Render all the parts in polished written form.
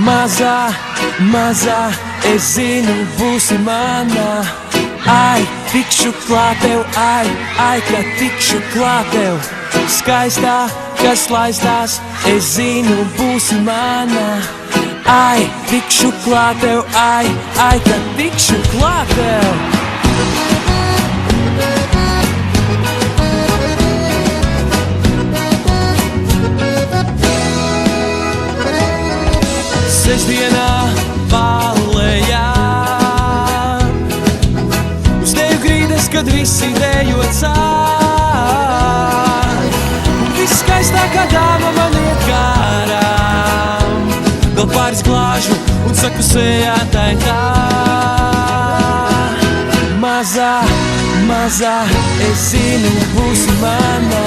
Mazā, mazā, es zinu, būsi manā. Ai, tikšu klāt tev, ai, ai, kad tikšu klāt tev. Skaistā, kas laistās, es zinu, būsi manā. Ai, tikšu klāt tev, ai, ai, kad tikšu klāt tev. Sestdienā pārlējā uz teju grīdas, kad visi dejo cār. Viss skaistākā dāma man iet garām. Vēl pāris glāžu un saku sejā tai tā. Mazā, mazā, es zinu, būsi manā.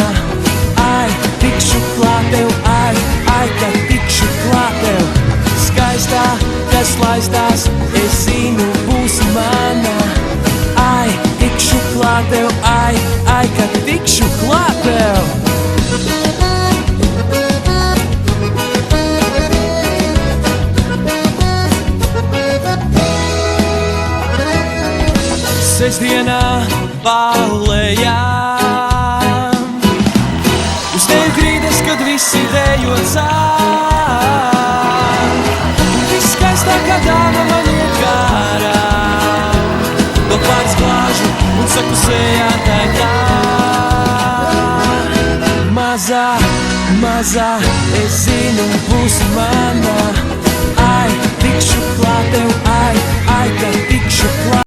Ai, tikšu klāt tev, ai, ai, kad tikšu klāt tev. Skaistā, kas laistās, es zinu, būsi manā. Ai, tikšu klāt tev, ai, ai, kad tikšu klāt tev. Sestdienā pārlējām uz teju grīdas, kad visi dejo cār. Viss skaistākā dāma man iet garām. Vēl pāris glāžu un saku sejā tai tā. Mazā, mazā, es zinu, būsi manā.